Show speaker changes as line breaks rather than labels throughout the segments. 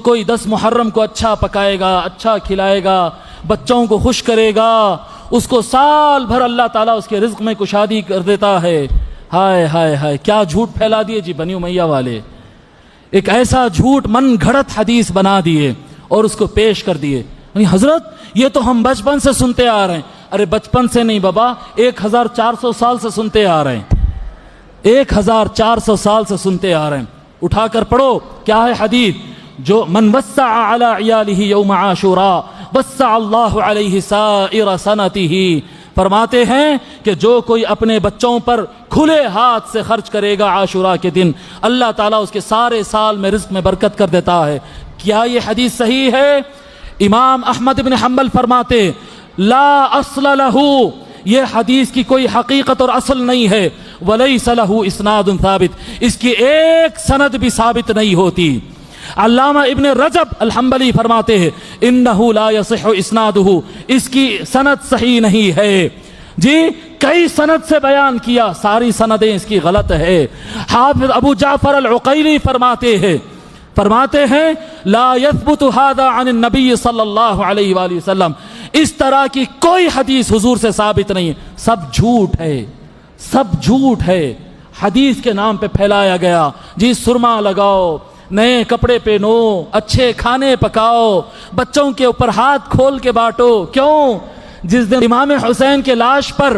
کوئی 10 محرم کو اچھا پکائے گا، اچھا کھلائے گا، بچوں کو خوش کرے گا، اس کو سال بھر اللہ تعالیٰ اس کے رزق میں کشادی کر دیتا ہے۔ ہائے ہائے ہائے، کیا جھوٹ پھیلا دیے جی بنی امیہ والے، ایک ایسا جھوٹ من گھڑت حدیث بنا دیے اور اس کو پیش کر دیے۔ حضرت یہ تو ہم بچپن سے سنتے آ رہے ہیں۔ ارے بچپن سے نہیں بابا، 1400 سال سے سنتے آ رہے ہیں، 1400 سال سے سنتے آ رہے ہیں۔ اٹھا کر پڑھو کیا ہے حدیث، جو من وسع علی عیالہ یوم عاشوراء وسع اللہ علیہ سائر سنتہ، فرماتے ہیں کہ جو کوئی اپنے بچوں پر کھلے ہاتھ سے خرچ کرے گا عاشوراء کے دن، اللہ تعالیٰ اس کے سارے سال میں رزق میں برکت کر دیتا ہے۔ کیا یہ حدیث صحیح ہے؟ امام احمد بن حنبل فرماتے لا اصل لہ، یہ حدیث کی کوئی حقیقت اور اصل نہیں ہے، ولیس لہ اسناد ثابت، اس کی ایک سند بھی ثابت نہیں ہوتی۔ علامہ ابن رجب الحنبلی فرماتے ہیں انہ لا یصح اسنادہ، اس کی سند صحیح نہیں ہے۔ جی کئی سند سے بیان کیا، ساری سندیں اس کی غلط ہے۔ حافظ ابو جعفر العقیلی فرماتے ہیں لا يثبت هذا عن النبی صلی اللہ علیہ وآلہ وسلم، اس طرح کی کوئی حدیث حضور سے ثابت نہیں، سب جھوٹ ہے، سب جھوٹ ہے، حدیث کے نام پہ پھیلایا گیا۔ جی سرما لگاؤ، نئے کپڑے پہنو، اچھے کھانے پکاؤ، بچوں کے اوپر ہاتھ کھول کے بانٹو۔ کیوں؟ جس دن امام حسین کے لاش پر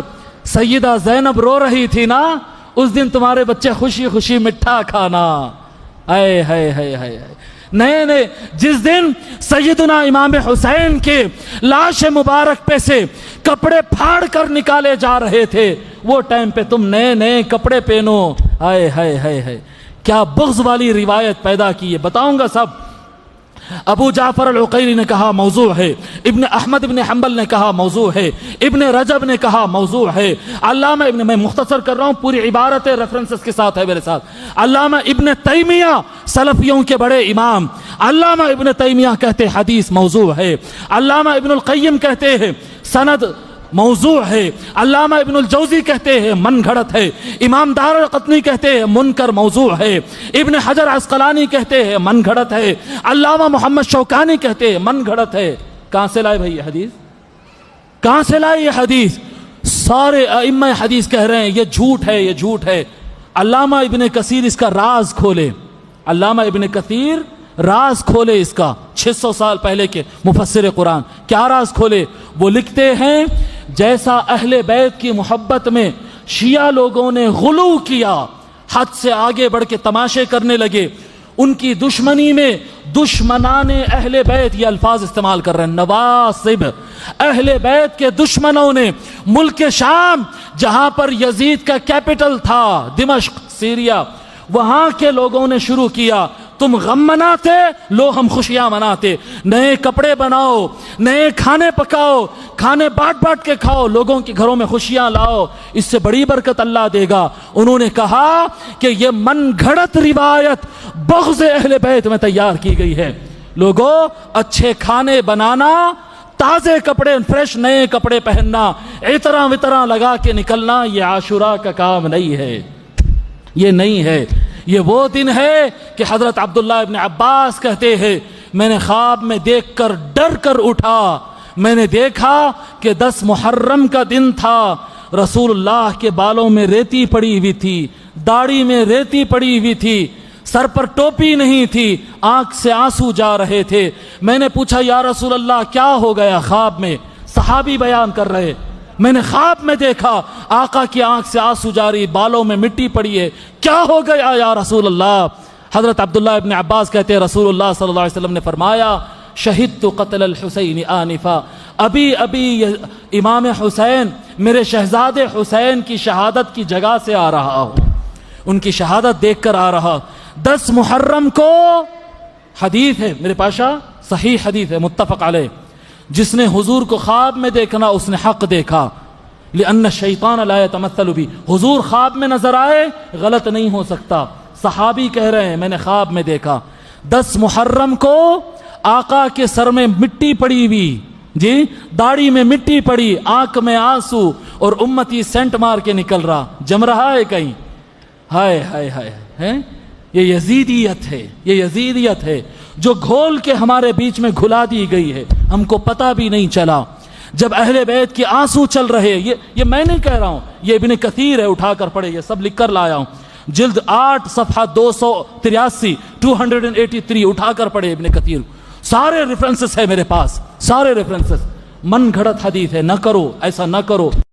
سیدہ زینب رو رہی تھی نا، اس دن تمہارے بچے خوشی خوشی مٹھا کھانا۔ اے ہے ہے ہے نئے جس دن سیدنا امام حسین کے لاش مبارک پہ سے کپڑے پھاڑ کر نکالے جا رہے تھے، وہ ٹائم پہ تم نئے کپڑے پہنو۔ ہائے ہائے ہائے ہائے، کیا بغض والی روایت پیدا کی ہے، بتاؤں گا سب۔ ابو جعفر العقیلی نے کہا موضوع ہے، ابن احمد ابن حنبل نے کہا موضوع ہے، ابن رجب نے کہا موضوع ہے، علامہ ابن، میں مختصر کر رہا ہوں، پوری عبارت ریفرنسز کے ساتھ ہے میرے ساتھ۔ علامہ ابن تیمیہ سلفیوں کے بڑے امام، علامہ ابن تیمیہ کہتے حدیث موضوع ہے، علامہ ابن القیم کہتے ہیں سند موضوع ہے، علامہ ابن الجوزی کہتے ہیں من گھڑت ہے، امام دارقطنی کہتے ہیں منکر موضوع ہے، ابن حجر عسقلانی کہتے ہیں من گھڑت ہے، علامہ محمد شوکانی کہتے ہیں من گھڑت ہے۔ کہاں سے لائے بھائی یہ حدیث؟ کہاں سے لائے یہ حدیث؟ سارے ائمہ حدیث کہہ رہے ہیں یہ جھوٹ ہے، یہ جھوٹ ہے۔ علامہ ابن کثیر اس کا راز کھولے، علامہ ابن کثیر راز کھولے اس کا، 600 سال پہلے کے مفسر قرآن، کیا راز کھولے؟ وہ لکھتے ہیں جیسا اہل بیت کی محبت میں شیعہ لوگوں نے غلو کیا، حد سے آگے بڑھ کے تماشے کرنے لگے، ان کی دشمنی میں دشمنان اہل بیت یہ الفاظ استعمال کر رہے ہیں، نواصب، اہل بیت کے دشمنوں نے ملک شام جہاں پر یزید کا کیپٹل تھا دمشق سیریا، وہاں کے لوگوں نے شروع کیا تم غم مناتے لو ہم خوشیاں مناتے، نئے کپڑے بناؤ، نئے کھانے پکاؤ، کھانے بانٹ کے کھاؤ، لوگوں کے گھروں میں خوشیاں لاؤ، اس سے بڑی برکت اللہ دے گا۔ انہوں نے کہا کہ یہ من گھڑت روایت بغض اہل بیت میں تیار کی گئی ہے۔ لوگوں اچھے کھانے بنانا، تازے کپڑے، فریش نئے کپڑے پہننا، عطراں وطراں لگا کے نکلنا، یہ عاشوراء کا کام نہیں ہے، یہ نہیں ہے۔ یہ وہ دن ہے کہ حضرت عبداللہ ابن عباس کہتے ہیں میں نے خواب میں دیکھ کر ڈر کر اٹھا، میں نے دیکھا کہ 10 محرم کا دن تھا، رسول اللہ کے بالوں میں ریتی پڑی ہوئی تھی، داڑھی میں ریتی پڑی ہوئی تھی، سر پر ٹوپی نہیں تھی، آنکھ سے آنسو جا رہے تھے۔ میں نے پوچھا یا رسول اللہ کیا ہو گیا؟ خواب میں صحابی بیان کر رہے، میں نے خواب میں دیکھا آقا کی آنکھ سے آنسو جاری، بالوں میں مٹی پڑی ہے، کیا ہو گیا یا رسول اللہ؟ حضرت عبداللہ ابن عباس کہتے ہیں رسول اللہ صلی اللہ علیہ وسلم نے فرمایا شہدت قتل الحسین آنفا، ابھی امام حسین میرے شہزادے حسین کی شہادت کی جگہ سے آ رہا ہوں، ان کی شہادت دیکھ کر آ رہا۔ 10 محرم کو حدیث ہے میرے پاشا، صحیح حدیث ہے متفق علیہ، جس نے حضور کو خواب میں دیکھنا اس نے حق دیکھا، لأن الشیطان لا يتمثل بھی، حضور خواب میں نظر آئے غلط نہیں ہو سکتا۔ صحابی کہہ رہے ہیں میں نے خواب میں دیکھا 10 محرم کو آقا کے سر میں مٹی پڑی ہوئی، جی داڑھی میں مٹی پڑی، آنکھ میں آنسو، اور امتی سینٹ مار کے نکل رہا، جم رہا ہے کہیں۔ ہائے ہائے ہائے، یہ یزیدیت ہے، یہ یزیدیت ہے۔ جو گھول کے ہمارے بیچ میں گھلا دی گئی ہے، ہم کو پتہ بھی نہیں چلا. جب اہل بیت کے آنسو چل رہے، یہ میں نہیں کہہ رہا ہوں، یہ ابن کثیر ہے، اٹھا کر پڑھے، یہ سب لکھ کر لایا ہوں، جلد 8 صفحہ 283 283 اٹھا کر پڑھے ابن کثیر. سارے ریفرنسز ہے میرے پاس، سارے ریفرنسز. من گھڑت حدیث ہے، نہ کرو، ایسا نہ کرو.